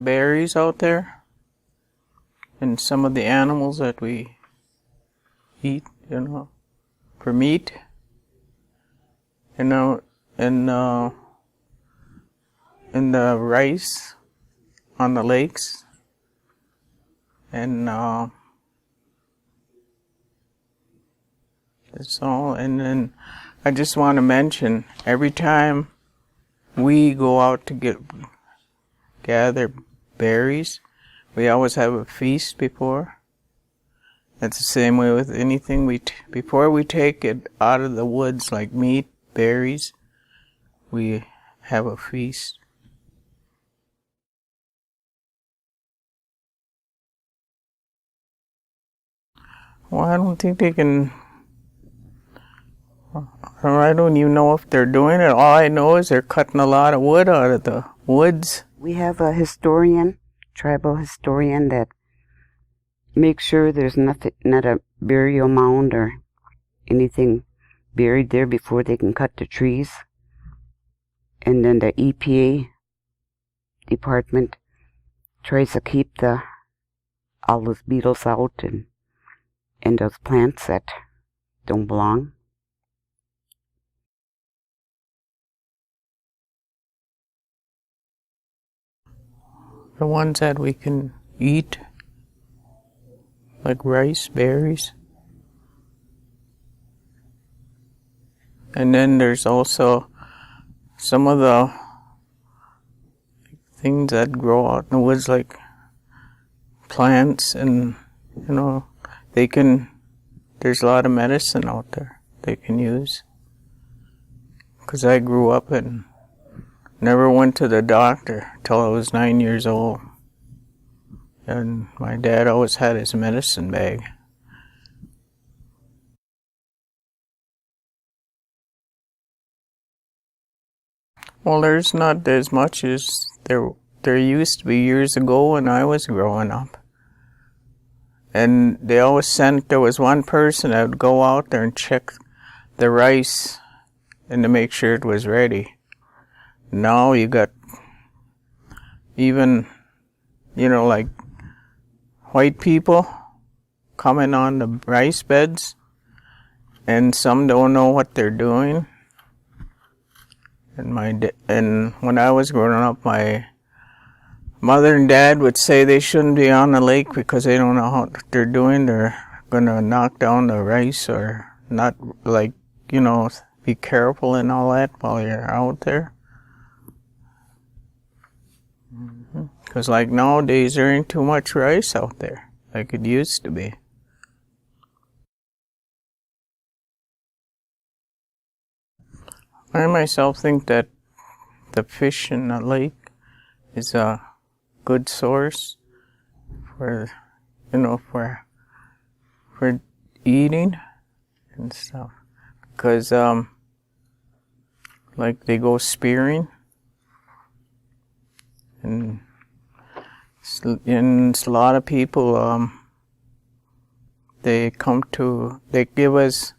berries out there and some of the animals that we eat, for meat. And the rice on the lakes. And that's all. And then I just want to mention, every time we go out to gather berries, we always have a feast before. That's the same way with anything. Before we take it out of the woods, like meat, berries, we have a feast. Well, I don't think they can. I don't even know if they're doing it. All I know is they're cutting a lot of wood out of the woods. We have a historian, tribal historian, that makes sure there's not a burial mound or anything buried there before they can cut the trees. And then the EPA department tries to keep all those beetles out and those plants that don't belong. The ones that we can eat, like rice, berries. And then there's also some of the things that grow out in the woods, like plants, and there's a lot of medicine out there they can use. Because I grew up and never went to the doctor till I was 9 years old. And my dad always had his medicine bag. Well, there's not as much as there used to be years ago when I was growing up. And they always there was one person that would go out there and check the rice and to make sure it was ready. Now you got even, like white people coming on the rice beds, and some don't know what they're doing. And when I was growing up, my mother and dad would say they shouldn't be on the lake because they don't know what they're doing. They're going to knock down the rice, or not, be careful and all that while you're out there. Because like nowadays, there ain't too much rice out there like it used to be. I myself think that the fish in the lake is a good source for eating and stuff. Because like they go spearing, and a lot of people they give us,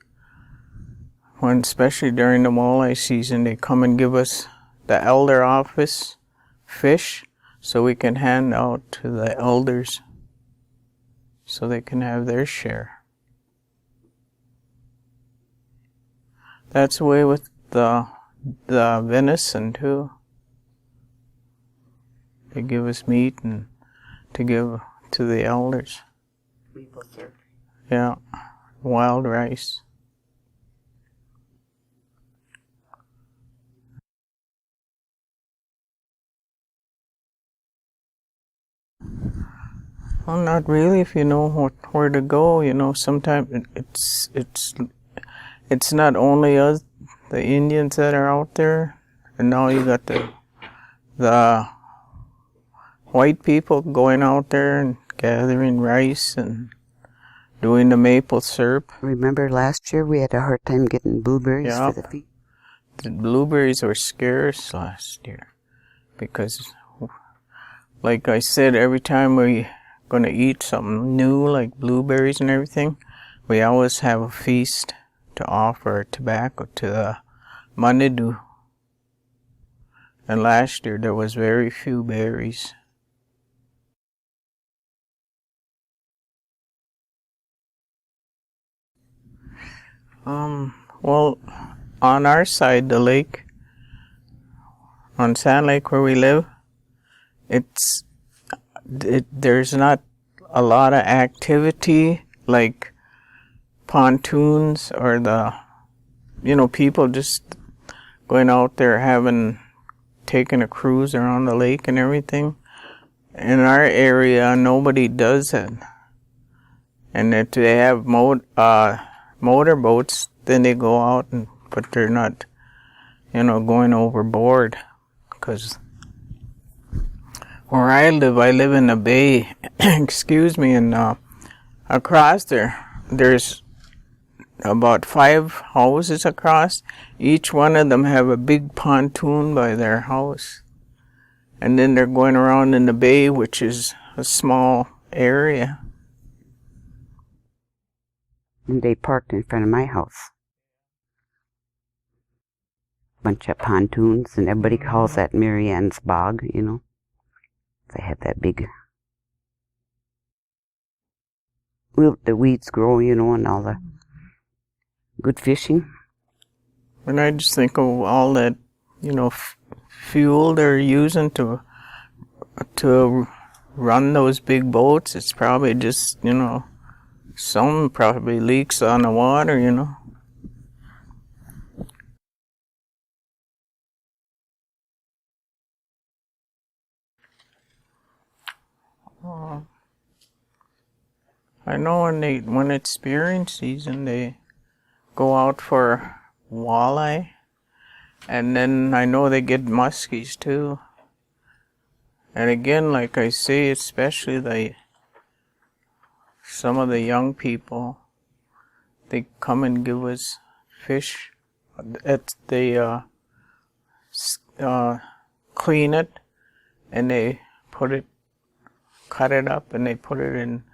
especially during the walleye season, they come and give us the elder office fish so we can hand out to the elders so they can have their share. That's the way with the venison too. They give us meat and to give to the elders. Maple syrup. Yeah, wild rice. Well, not really. If you know where to go, sometimes it's not only us, the Indians that are out there, and now you got the white people going out there and gathering rice and doing the maple syrup. Remember last year we had a hard time getting blueberries for the feet? The blueberries were scarce last year because, like I said, every time we're going to eat something new, like blueberries and everything, we always have a feast to offer tobacco to the Manidu. And last year there was very few berries. Well, on our side, the lake, on Sand Lake where we live, there's not a lot of activity like pontoons or people just going out there taking a cruise around the lake and everything. In our area, nobody does it. And if they have motorboats, then they go out, but they're not, going overboard. Because where I live in a bay, excuse me, and across there's about 5 houses across. Each one of them have a big pontoon by their house. And then they're going around in the bay, which is a small area. And they parked in front of my house. Bunch of pontoons, and everybody calls that Maryann's bog, They had that big... Well, the weeds grow, and all the good fishing. And I just think of all that, fuel they're using to run those big boats. It's probably just, some probably leaks on the water, I know when it's spearing season, they go out for walleye, and then I know they get muskies too. And again, like I say, especially some of the young people, they come and give us fish. They clean it, and they cut it up, and they put it in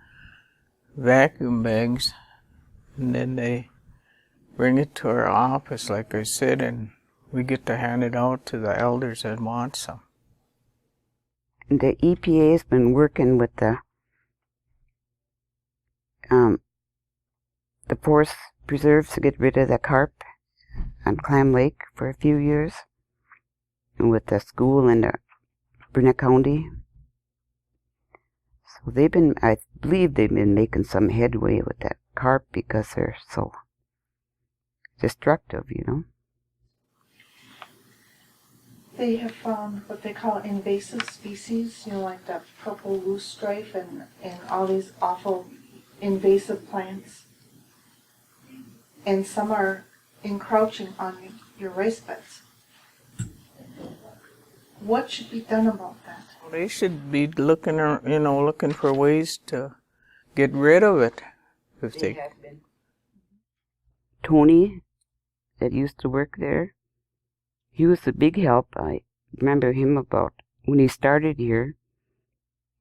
vacuum bags, and then they bring it to our office, like I said, and we get to hand it out to the elders that want some. The EPA has been working with the forest preserves to get rid of the carp on Clam Lake for a few years, and with the school in the Burnett County. So I believe they've been making some headway with that carp because they're so destructive, They have found what they call invasive species, like the purple loosestrife and all these awful invasive plants. And some are encroaching on your rice beds. What should be done about that? They should be looking for ways to get rid of it. If they have been. Tony, that used to work there, he was a big help. I remember him about when he started here.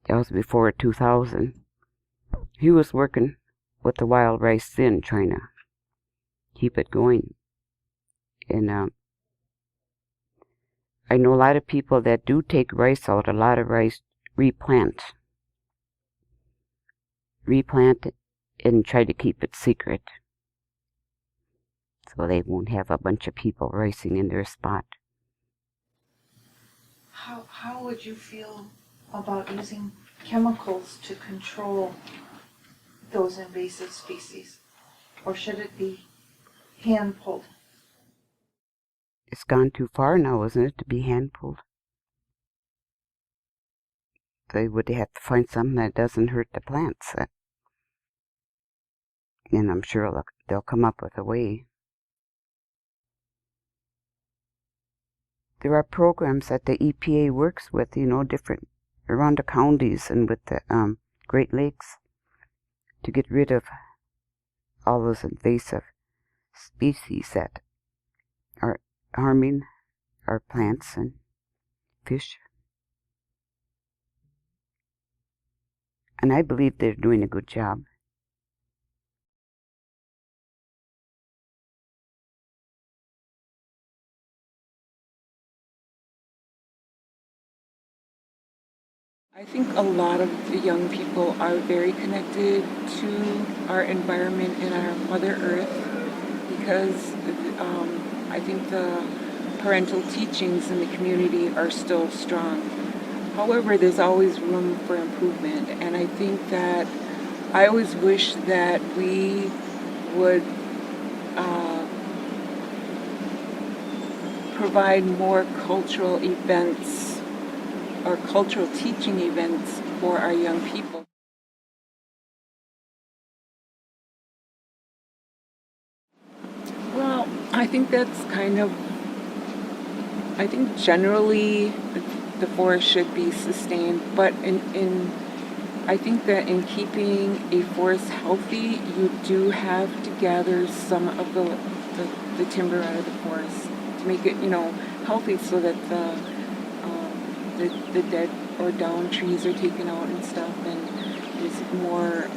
That was before 2000. He was working with the wild rice then, trying to keep it going. And I know a lot of people that do take rice out. A lot of rice replant it and try to keep it secret, so they won't have a bunch of people ricing in their spot. How would you feel about using chemicals to control those invasive species? Or should it be hand-pulled? It's gone too far now, isn't it, to be hand-pulled? They would have to find something that doesn't hurt the plants. And I'm sure they'll come up with a way. There are programs that the EPA works with, different around the counties and with the Great Lakes to get rid of all those invasive species that are harming our plants and fish. And I believe they're doing a good job. I think a lot of the young people are very connected to our environment and our Mother Earth because I think the parental teachings in the community are still strong. However, there's always room for improvement, and I think that I always wish that we would provide more cultural events or cultural teaching events for our young people. Well, I think that's I think generally the forest should be sustained, but I think that in keeping a forest healthy, you do have to gather some of the timber out of the forest to make it, healthy, so that the dead or down trees are taken out and stuff, and there's more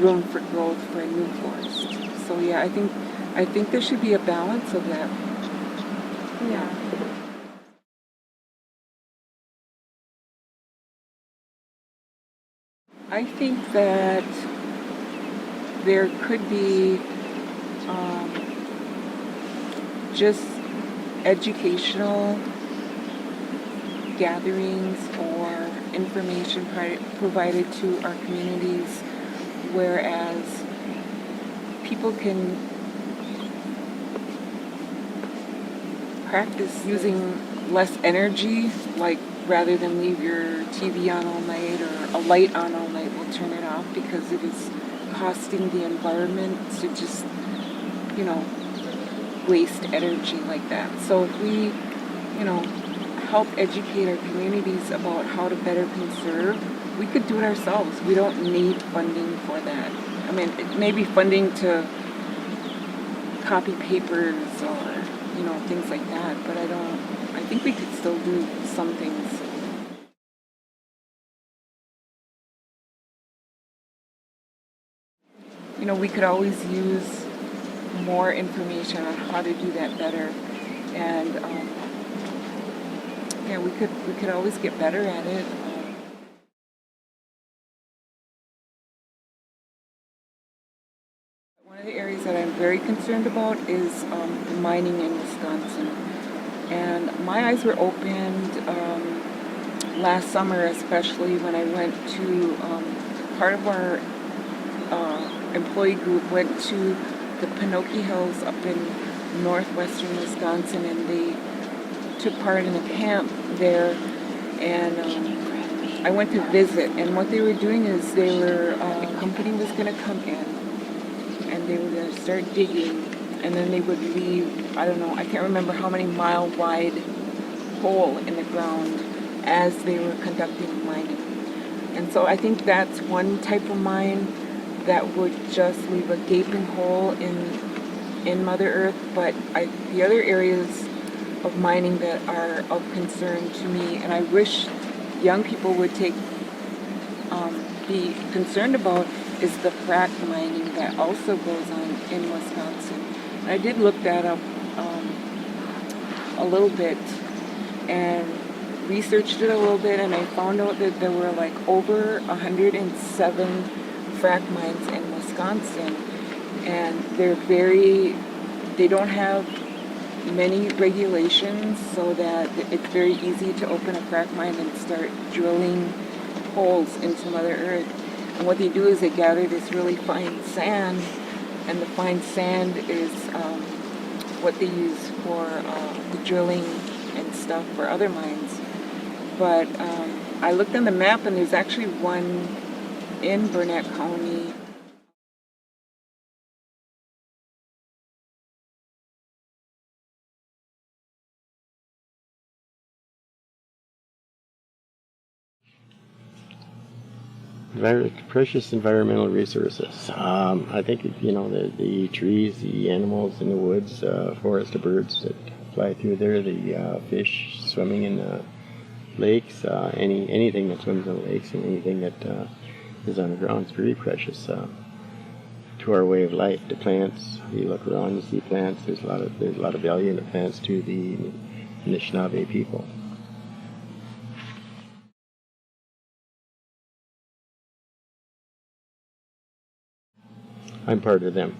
room for growth for a new forest. So yeah, I think there should be a balance of that. Yeah. I think that there could be just educational gatherings or information provided to our communities, whereas people can practice using less energy, like rather than leave your TV on all night or a light on all night, we'll turn it off because it is costing the environment to just, waste energy like that. So if we, help educate our communities about how to better conserve, we could do it ourselves. We don't need funding for that. I mean, it may be funding to copy papers or, things like that, but I think we could still do some things. We could always use more information on how to do that better, and we could always get better at it. One of the areas that I'm very concerned about is mining in Wisconsin, and my eyes were opened last summer, especially when I went to part of our employee group went to the Pinocchio Hills up in northwestern Wisconsin, and they took part in a camp there, and I went to visit, and what they were doing is a company was going to come in, and they were going to start digging, and then they would leave, I can't remember how many mile wide hole in the ground as they were conducting mining. And so I think that's one type of mine that would just leave a gaping hole in Mother Earth, but the other areas of mining that are of concern to me, and I wish young people would be concerned about, is the frack mining that also goes on in Wisconsin. And I did look that up a little bit and researched it a little bit, and I found out that there were like over 107 frack mines in Wisconsin, and they don't have many regulations, so that it's very easy to open a frack mine and start drilling holes into Mother Earth. And what they do is they gather this really fine sand, and the fine sand is what they use for the drilling and stuff for other mines. But I looked on the map, and there's actually one in Burnett County. Precious environmental resources. I think the trees, the animals in the woods, forest of birds that fly through there, the fish swimming in the lakes, anything that swims in the lakes, and anything that is on the ground is very precious to our way of life. The plants, you look around, you see plants. There's a lot of value in the plants to the Anishinaabe people. I'm part of them.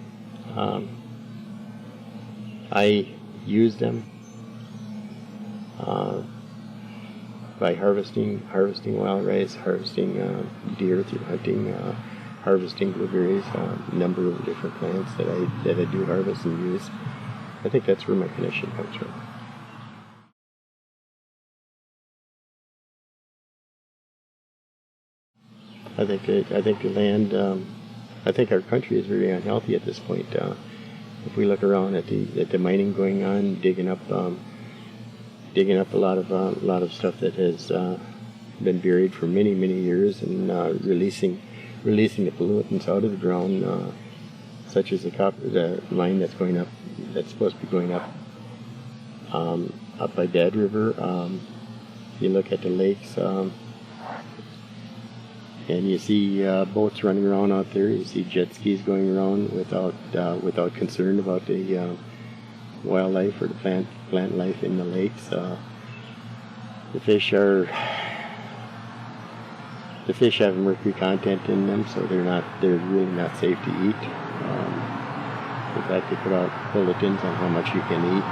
I use them by harvesting wild rice, harvesting deer through hunting, harvesting blueberries, a number of different plants that I do harvest and use. I think that's where my connection comes from. I think the land. I think our country is very unhealthy at this point. If we look around at the mining going on, digging up a lot of stuff that has been buried for many years, and releasing the pollutants out of the ground, such as the mine that's supposed to be going up by Dead River. You look at the lakes. And you see boats running around out there. You see jet skis going around without concern about the wildlife or the plant life in the lakes. The fish have mercury content in them, so they're really not safe to eat. In fact, they put out bulletins on how much you can eat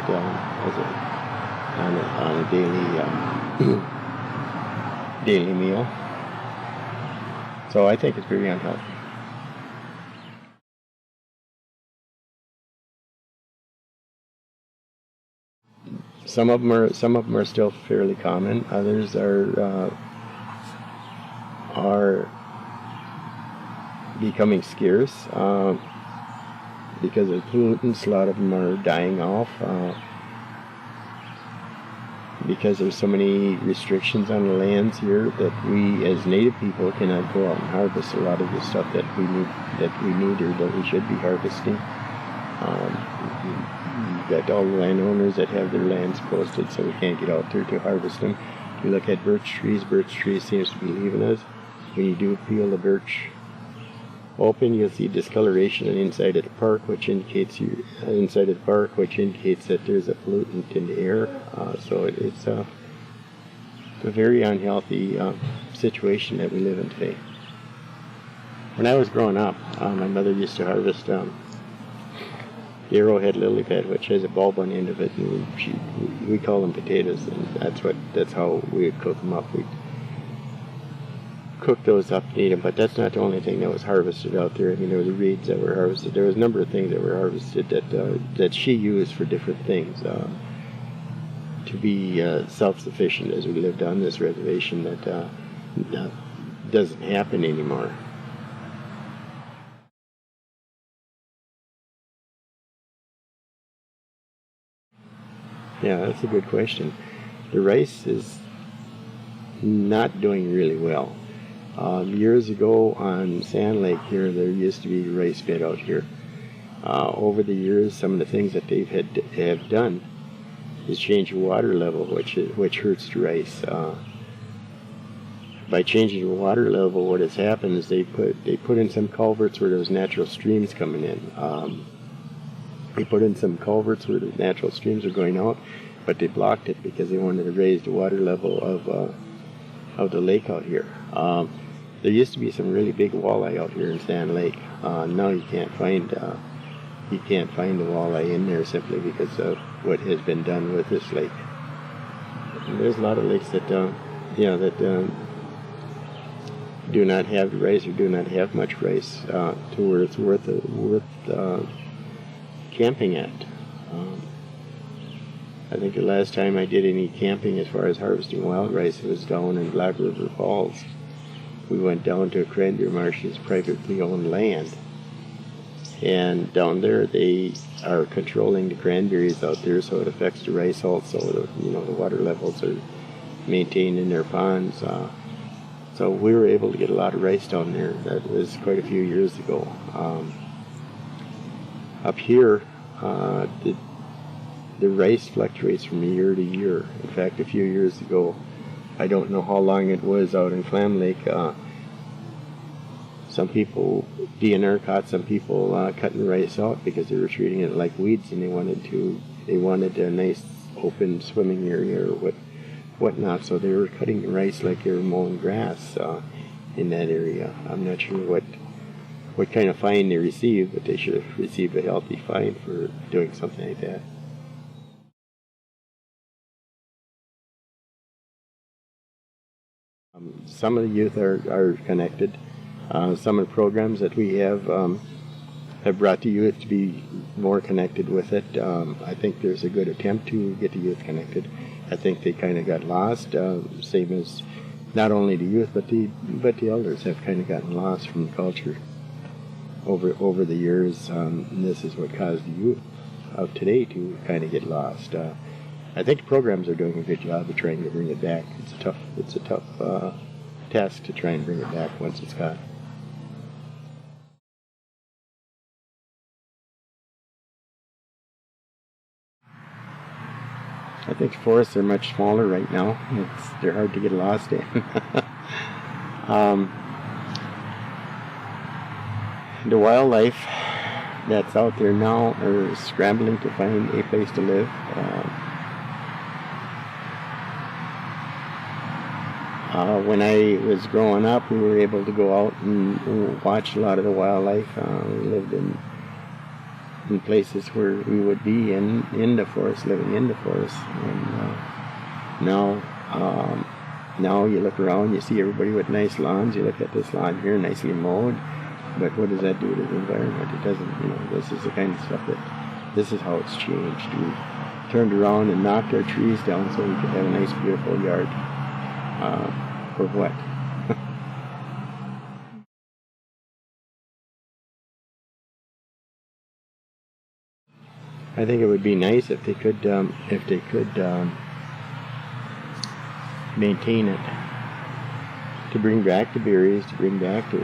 on a daily meal. So I think it's very unhealthy. Some of them are still fairly common. Others are becoming scarce because of pollutants. A lot of them are dying off because there's so many restrictions on the lands here that we as native people cannot go out and harvest a lot of the stuff that we need or that we should be harvesting. You've got all the landowners that have their lands posted, so we can't get out there to harvest them. You look at birch trees seems to be leaving us. When you do peel the birch open, you'll see discoloration on the inside of the bark, which indicates that there's a pollutant in the air. So it's a very unhealthy situation that we live in today. When I was growing up, my mother used to harvest the arrowhead lily pad, which has a bulb on the end of it, and we call them potatoes, and that's how we would cook them up. We'd cook those up and eat them, but that's not the only thing that was harvested out there. I mean, there were the reeds that were harvested. There was a number of things that were harvested that she used for different things to be self-sufficient as we lived on this reservation that doesn't happen anymore. Yeah, that's a good question. The rice is not doing really well. Years ago on Sand Lake here, there used to be rice bed out here. Over the years, some of the things that they have done is change the water level, which hurts the rice. By changing the water level, what has happened is they put in some culverts where there was natural streams coming in. They put in some culverts where the natural streams were going out, but they blocked it because they wanted to raise the water level of the lake out here. There used to be some really big walleye out here in Sand Lake. Now you can't find the walleye in there simply because of what has been done with this lake. And there's a lot of lakes that do not have the rice or do not have much rice to where it's worth camping at. I think the last time I did any camping as far as harvesting wild rice, it was down in Black River Falls. We went down to Cranberry Marsh's privately owned land, and down there they are controlling the cranberries out there, so it affects the rice also. The water levels are maintained in their ponds. So we were able to get a lot of rice down there. That was quite a few years ago. Up here, the rice fluctuates from year to year. In fact, a few years ago, I don't know how long it was out in Clam Lake, some people, DNR caught some people cutting rice out because they were treating it like weeds, and they wanted a nice open swimming area or whatnot, so they were cutting the rice like they were mowing grass in that area. I'm not sure what kind of fine they received, but they should have received a healthy fine for doing something like that. Some of the youth are connected. Some of the programs that we have brought the youth to be more connected with it. I think there's a good attempt to get the youth connected. I think they kind of got lost, same as not only the youth, but the elders have kind of gotten lost from the culture over the years. And this is what caused the youth of today to kind of get lost. I think the programs are doing a good job of trying to bring it back. It's a tough task to try and bring it back once it's gone. I think the forests are much smaller right now. They're hard to get lost in. The wildlife that's out there now are scrambling to find a place to live. When I was growing up, we were able to go out and watch a lot of the wildlife. We lived in places where we would be in the forest, living in the forest. And now you look around, you see everybody with nice lawns. You look at this lawn here, nicely mowed. But what does that do to the environment? It doesn't, this is the kind of stuff this is how it's changed. We turned around and knocked our trees down so we could have a nice, beautiful yard. For what? I think it would be nice if they could maintain it, to bring back the berries, to bring back the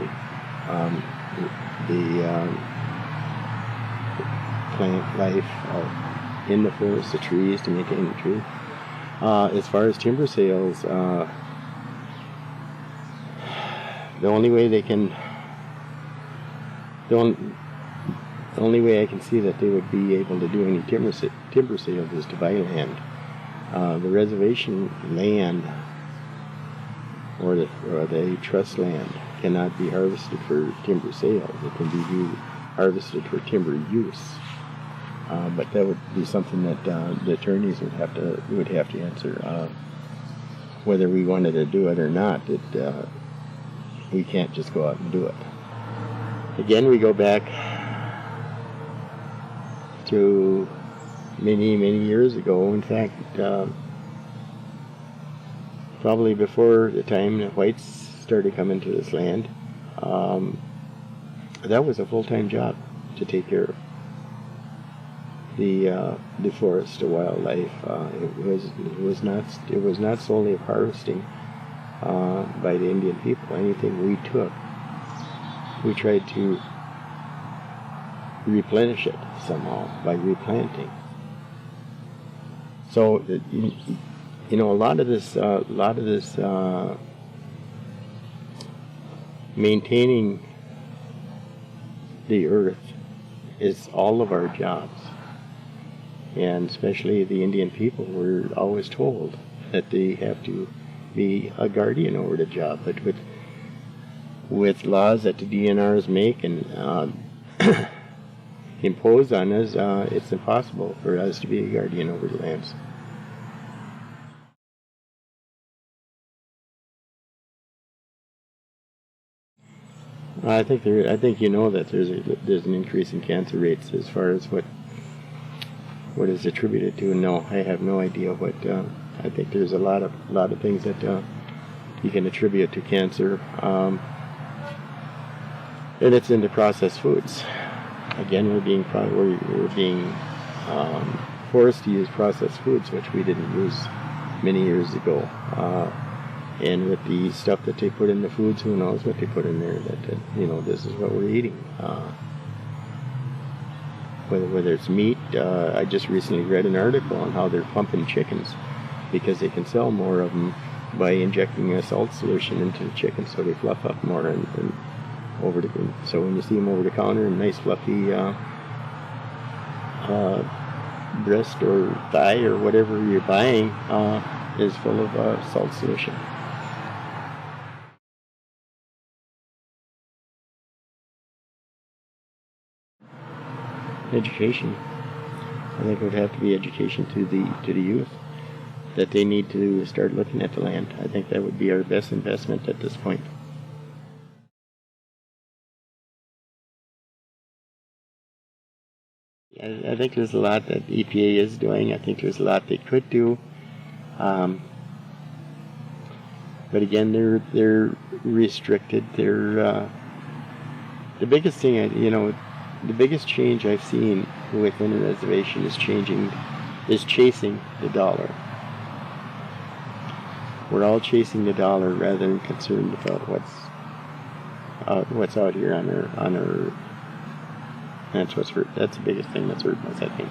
plant life in the forest, the trees, to maintain the tree. As far as timber sales, the only way I can see that they would be able to do any timber sales is to buy land. The reservation land or the trust land cannot be harvested for timber sales. It can be harvested for timber use. But that would be something that the attorneys would have to answer, whether we wanted to do it or not. We can't just go out and do it. Again, we go back to many, many years ago. In fact, probably before the time the whites started coming to this land, that was a full-time job to take care of the forest, the wildlife. It was not solely of harvesting by the Indian people. Anything we took, we tried to replenish it somehow by replanting. So a lot of this maintaining the earth is all of our jobs. And especially the Indian people were always told that they have to be a guardian over the job. But with laws that the DNRs make and impose on us, it's impossible for us to be a guardian over the lands. I think that there's an increase in cancer rates as far as what is attributed to. No, I have no idea what. I think there's a lot of things that you can attribute to cancer, and it's in the processed foods. Again, we're being forced to use processed foods, which we didn't use many years ago. And with the stuff that they put in the foods, who knows what they put in there? This is what we're eating. Whether it's meat, I just recently read an article on how they're pumping chickens because they can sell more of them by injecting a salt solution into the chicken so they fluff up more and so when you see them over the counter, a nice fluffy breast or thigh or whatever you're buying is full of salt solution. Education. I think it would have to be education to the youth. that they need to start looking at the land. I think that would be our best investment at this point. I think there's a lot that EPA is doing. I think there's a lot they could do. But again, they're restricted. They're the biggest thing, the biggest change I've seen within a reservation is chasing the dollar. We're all chasing the dollar rather than concerned about what's out here on our. That's the biggest thing that's hurting us, I think.